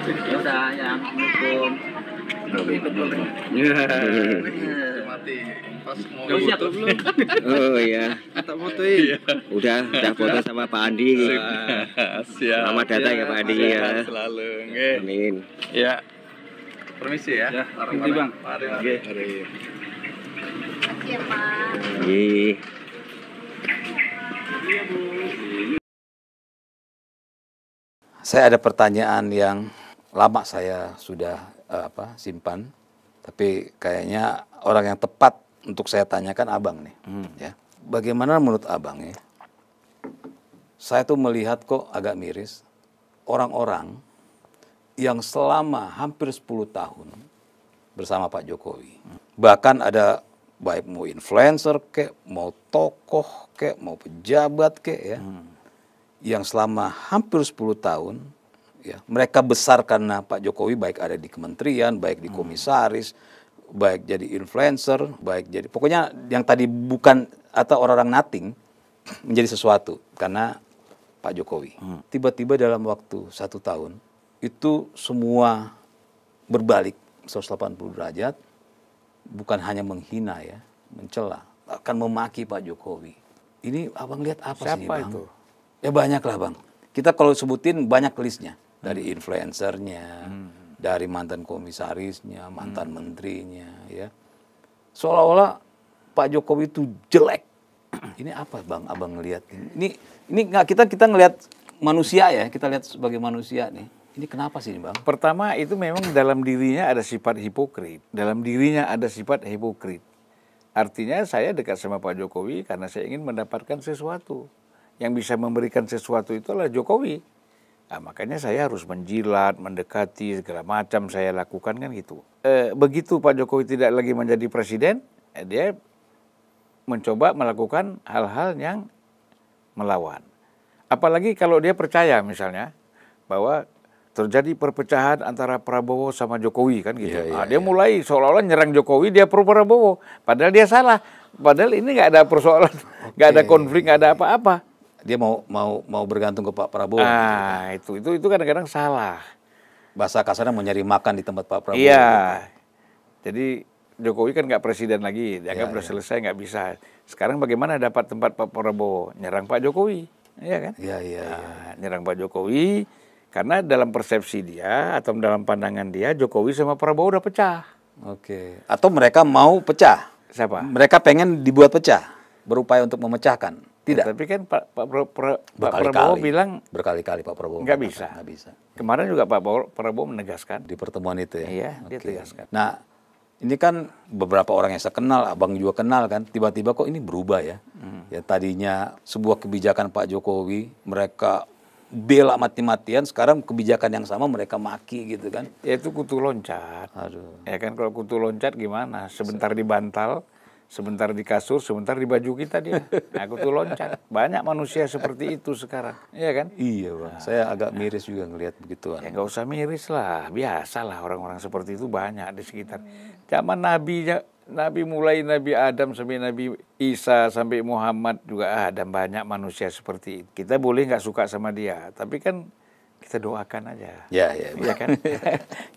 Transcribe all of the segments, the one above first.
Ya udah, yang Assalamualaikum. Mati pas mau Gak siap belum? Oh iya. Tak fotoin. Udah foto sama Pak Andi. siap. Selamat datang ya Pak Andi ya. Selalu. Nggih. Amin. Ya. Permisi ya. Ya, permisi, Bang. Mari. Iya, Pak. Iya. Saya ada pertanyaan yang lama saya sudah simpan, tapi kayaknya orang yang tepat untuk saya tanyakan abang nih. Ya. Bagaimana menurut abang ya? Saya tuh melihat kok agak miris orang-orang yang selama hampir 10 tahun bersama Pak Jokowi. Bahkan ada baik mau influencer kek, mau tokoh kek, mau pejabat kek ya. Yang selama hampir 10 tahun ya, mereka besar karena Pak Jokowi, baik ada di kementerian, baik di komisaris, baik jadi influencer, baik jadi pokoknya yang tadi bukan atau orang-orang nothing menjadi sesuatu karena Pak Jokowi. Tiba-tiba dalam waktu 1 tahun itu semua berbalik 180 derajat, bukan hanya menghina ya, mencela, bahkan memaki Pak Jokowi. Ini abang lihat apa sih Bang? Siapa itu? Ya banyak lah Bang. Kita kalau sebutin banyak listnya. Dari influencernya, dari mantan komisarisnya, mantan menterinya ya. Seolah-olah Pak Jokowi itu jelek. Ini apa Bang abang ngelihat? Ini nggak kita ngelihat manusia ya, kita lihat sebagai manusia nih. Ini kenapa sih Bang? Pertama itu memang dalam dirinya ada sifat hipokrit. Dalam dirinya ada sifat hipokrit. Artinya saya dekat sama Pak Jokowi karena saya ingin mendapatkan sesuatu. Yang bisa memberikan sesuatu itu adalah Jokowi. Nah, makanya saya harus menjilat, mendekati, segala macam saya lakukan kan gitu. Begitu Pak Jokowi tidak lagi menjadi presiden, dia mencoba melakukan hal-hal yang melawan. Apalagi kalau dia percaya misalnya bahwa terjadi perpecahan antara Prabowo sama Jokowi kan gitu. Dia mulai seolah-olah nyerang Jokowi, dia pro Prabowo. Padahal dia salah. Padahal ini nggak ada persoalan, nggak ada konflik, nggak ada apa-apa. Dia mau bergantung ke Pak Prabowo. Itu kadang-kadang salah. Bahasa kasarnya mau nyari makan di tempat Pak Prabowo. Iya. Jadi Jokowi kan nggak presiden lagi, dianggap udah selesai, nggak bisa. Sekarang bagaimana dapat tempat Pak Prabowo? Nyerang Pak Jokowi, iya kan? Iya. Nyerang Pak Jokowi karena dalam persepsi dia atau dalam pandangan dia Jokowi sama Prabowo udah pecah. Oke. Atau mereka mau pecah? Siapa? Mereka pengen dibuat pecah, berupaya untuk memecahkan. Tidak. Ya, tapi kan Pak Prabowo bilang berkali-kali Pak Prabowo nggak bisa. Nggak bisa. Kemarin juga Pak Prabowo menegaskan Di pertemuan itu ya. Iya, dia tegaskan. Nah, ini kan beberapa orang yang saya kenal, abang juga kenal kan, tiba-tiba kok ini berubah ya. Ya tadinya sebuah kebijakan Pak Jokowi, mereka bela mati-matian, sekarang kebijakan yang sama mereka maki gitu kan. Ya itu kutu loncat. Aduh. Ya kan kalau kutu loncat gimana? Sebentar di bantal, sebentar di kasur, sebentar di baju kita dia. Nah, kutu loncat. Banyak manusia seperti itu sekarang. Iya kan? Iya Bang, saya agak miris juga ngelihat begituan. Ya nggak usah miris lah, biasalah orang-orang seperti itu banyak di sekitar. Zaman Nabi mulai Nabi Adam sampai Nabi Isa sampai Muhammad juga ada banyak manusia seperti itu. Kita boleh nggak suka sama dia, tapi kan kita doakan aja. Ya kan?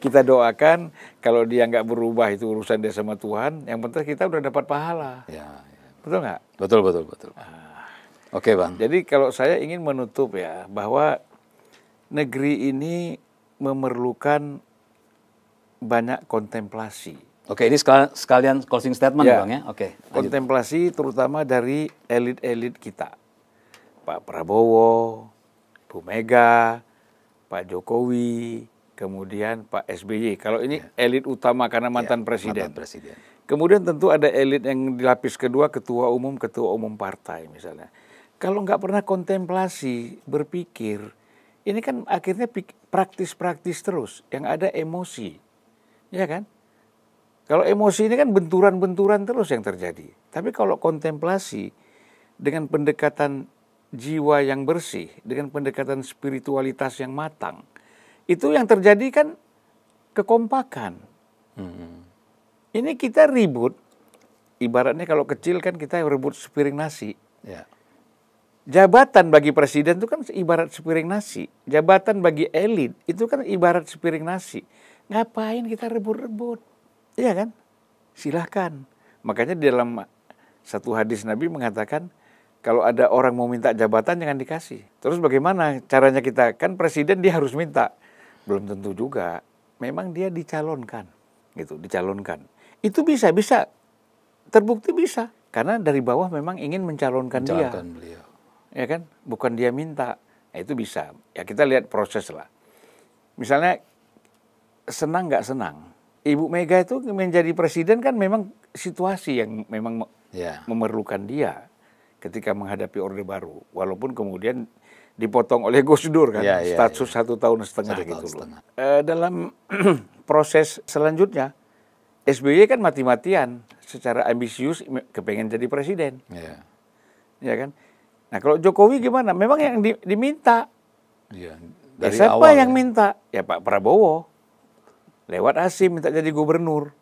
Kita doakan kalau dia nggak berubah itu urusan dia sama Tuhan. Yang penting kita udah dapat pahala. Ya. Betul nggak? Betul. Oke Bang. Jadi kalau saya ingin menutup ya bahwa negeri ini memerlukan banyak kontemplasi. Oke, ini sekalian closing statement Ya, Bang ya. Oke. lanjut. kontemplasi terutama dari elit-elit kita. Pak Prabowo, Bu Mega, Pak Jokowi, kemudian Pak SBY. Kalau ini elit utama karena mantan presiden. Mantan presiden. Kemudian tentu ada elit yang di lapis kedua, ketua umum partai misalnya. Kalau nggak pernah kontemplasi, berpikir, ini kan akhirnya praktis-praktis terus. Yang ada emosi, ya kan? Kalau emosi ini kan benturan-benturan terus yang terjadi. Tapi kalau kontemplasi dengan pendekatan jiwa yang bersih, dengan pendekatan spiritualitas yang matang, itu yang terjadi kan kekompakan. Ini kita ribut, ibaratnya kalau kecil kan kita rebut sepiring nasi. Ya. Jabatan bagi presiden itu kan ibarat sepiring nasi. Jabatan bagi elit itu kan ibarat sepiring nasi. Ngapain kita rebut-rebut? Iya kan? Silahkan. Makanya di dalam satu hadis Nabi mengatakan, kalau ada orang mau minta jabatan jangan dikasih. Terus bagaimana caranya kita? Kan presiden dia harus minta. Belum tentu juga. Memang dia dicalonkan. Gitu, dicalonkan. Itu bisa. Terbukti bisa. Karena dari bawah memang ingin mencalonkan dia. Beliau. Ya kan, bukan dia minta. Nah, itu bisa. Ya kita lihat proses lah. Misalnya senang nggak senang, Ibu Mega itu menjadi presiden kan memang situasi yang memang memerlukan dia ketika menghadapi Orde Baru. Walaupun kemudian dipotong oleh Gus Dur kan, status 1,5 tahun gitu loh. Dalam proses selanjutnya, SBY kan mati-matian secara ambisius kepengen jadi presiden. Ya kan? Nah kalau Jokowi gimana? Memang yang diminta. Dari siapa awal yang minta? Ya Pak Prabowo. Lewat Hasim minta jadi gubernur.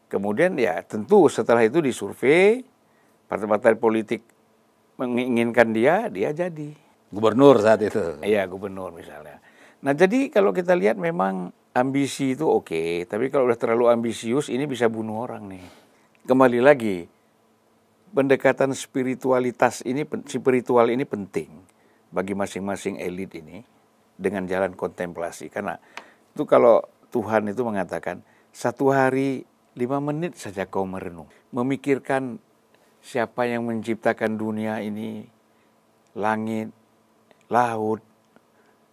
Kemudian ya tentu setelah itu disurvei, partai-partai politik menginginkan dia jadi. Gubernur saat itu. Iya gubernur misalnya. Nah jadi kalau kita lihat memang ambisi itu oke. Tapi kalau udah terlalu ambisius ini bisa bunuh orang nih. Kembali lagi. Pendekatan spiritual ini penting bagi masing-masing elit ini dengan jalan kontemplasi. Karena itu kalau Tuhan itu mengatakan 1 hari 5 menit saja kau merenung. Memikirkan siapa yang menciptakan dunia ini, langit, laut,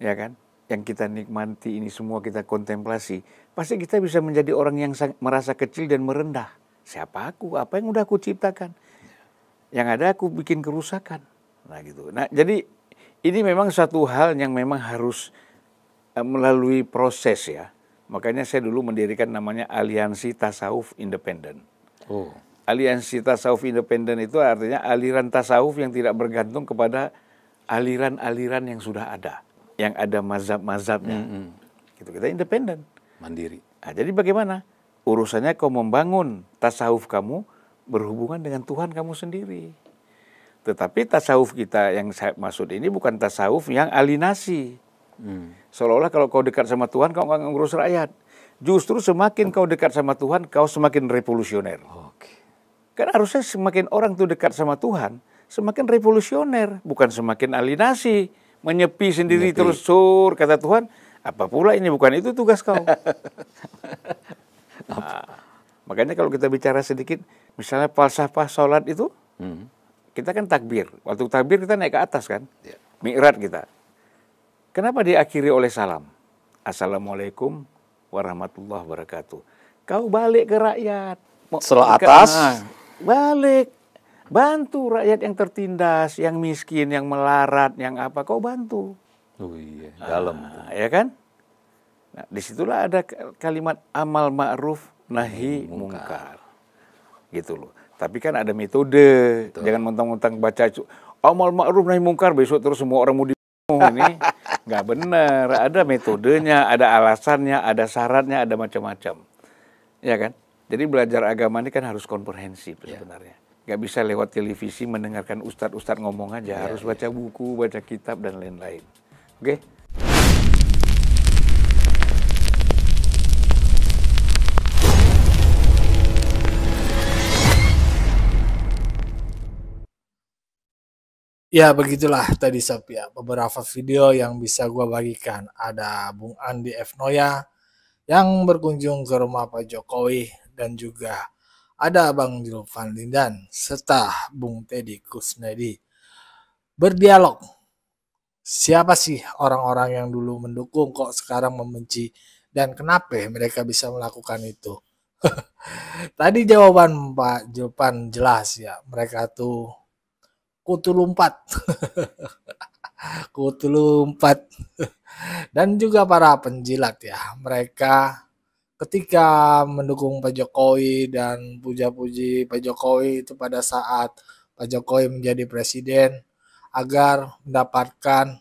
ya kan? Yang kita nikmati ini semua kita kontemplasi. Pasti kita bisa menjadi orang yang merasa kecil dan merendah. Siapa aku? Apa yang udah aku ciptakan? Yang ada aku bikin kerusakan. Nah gitu. Nah jadi ini memang satu hal yang memang harus melalui proses ya. Makanya saya dulu mendirikan namanya Aliansi Tasawuf Independen. Aliansi Tasawuf Independen itu artinya aliran tasawuf yang tidak bergantung kepada aliran-aliran yang sudah ada. Yang ada mazhab-mazhabnya. Gitu. Kita independen. Mandiri. Nah, jadi bagaimana? Urusannya kau membangun tasawuf kamu berhubungan dengan Tuhan kamu sendiri. Tetapi tasawuf kita yang saya maksud ini bukan tasawuf yang alinasi. Seolah-olah kalau kau dekat sama Tuhan, kau nggak ngurus rakyat. Justru semakin kau dekat sama Tuhan, kau semakin revolusioner. Kan harusnya semakin orang tuh dekat sama Tuhan, semakin revolusioner. Bukan semakin alinasi, menyepi sendiri terus sur, kata Tuhan. Apa pula ini, bukan itu tugas kau. Makanya kalau kita bicara sedikit, misalnya falsafah sholat itu, kita kan takbir. Waktu takbir kita naik ke atas kan, mi'raj kita. Kenapa diakhiri oleh salam? Assalamualaikum warahmatullahi wabarakatuh. Kau balik ke rakyat. Setelah atas, balik. Bantu rakyat yang tertindas, yang miskin, yang melarat, yang apa, kau bantu. Dalam. Ya kan? Nah, disitulah ada kalimat amal ma'ruf nahi mungkar. Gitu loh. Tapi kan ada metode. Jangan mentang-mentang baca amal ma'ruf nahi mungkar besok terus semua orang mau dibunuh ini. Nggak benar. Ada metodenya, ada alasannya, ada syaratnya, ada macam-macam. Ya kan? Jadi belajar agama ini kan harus komprehensif sebenarnya. Nggak bisa lewat televisi mendengarkan ustadz-ustadz ngomong aja. Harus baca buku, baca kitab dan lain-lain. Oke? Ya begitulah tadi Sob ya, beberapa video yang bisa gua bagikan. Ada Bung Andi F. Noya yang berkunjung ke rumah Pak Jokowi dan juga ada Bang Julvan Lindan serta Bung Teddy Kusnedi berdialog. Siapa sih orang-orang yang dulu mendukung kok sekarang membenci dan kenapa mereka bisa melakukan itu? Tadi jawaban Pak Julvan jelas ya, mereka tuh kutu lumpat. Kutu lumpat. Dan juga para penjilat ya. Mereka ketika mendukung Pak Jokowi dan puja-puji Pak Jokowi itu pada saat Pak Jokowi menjadi presiden agar mendapatkan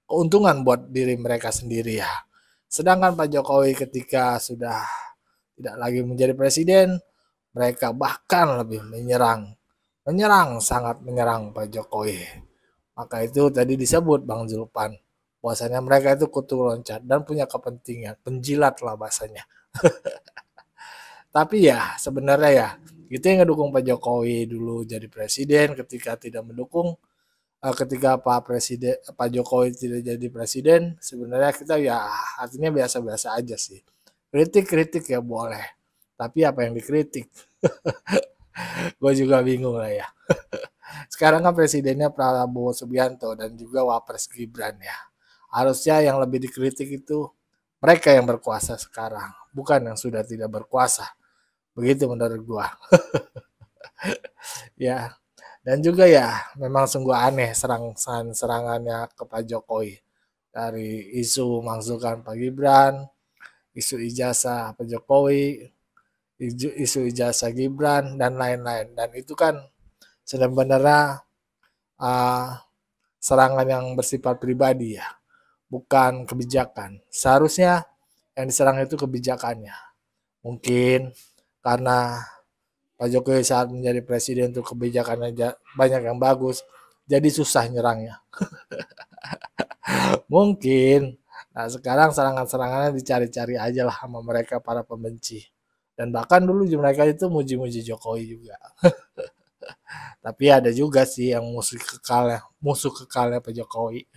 keuntungan buat diri mereka sendiri ya. Sedangkan Pak Jokowi ketika sudah tidak lagi menjadi presiden, mereka bahkan lebih menyerang menyerang, sangat menyerang Pak Jokowi. Maka itu tadi disebut Bang Zulpan, bahwasanya mereka itu kutu loncat dan punya kepentingan, penjilat lah bahasanya. Tapi ya sebenarnya ya, itu yang ngedukung Pak Jokowi dulu jadi presiden, ketika tidak mendukung, ketika Pak Jokowi tidak jadi presiden, sebenarnya kita ya artinya biasa-biasa aja sih. Kritik-kritik ya boleh, tapi apa yang dikritik? Gue juga bingung lah ya. Sekarang kan presidennya Prabowo Subianto dan juga Wapres Gibran ya. Harusnya yang lebih dikritik itu mereka yang berkuasa sekarang, bukan yang sudah tidak berkuasa. Begitu menurut gua. Ya. Dan juga ya memang sungguh aneh serangannya ke Pak Jokowi. Dari isu mangsukan Pak Gibran, isu ijazah Pak Jokowi, isu ijazah Gibran dan lain-lain. Dan itu kan sebenarnya serangan yang bersifat pribadi ya, bukan kebijakan. Seharusnya yang diserang itu kebijakannya. Mungkin karena Pak Jokowi saat menjadi presiden itu kebijakannya banyak yang bagus, jadi susah nyerangnya. Mungkin. Nah sekarang serangan-serangannya dicari-cari aja lah sama mereka para pembenci. Dan bahkan dulu mereka itu muji-muji Jokowi juga. Tapi ada juga sih yang musuh kekalnya Pak Jokowi.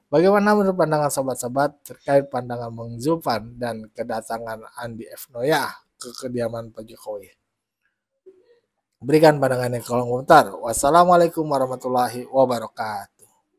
Bagaimana menurut pandangan sobat-sobat terkait pandangan Bang Zulpan dan kedatangan Andi F. Noya ke kediaman Pak Jokowi? Berikan pandangannya di kolom komentar. Wassalamualaikum warahmatullahi wabarakatuh.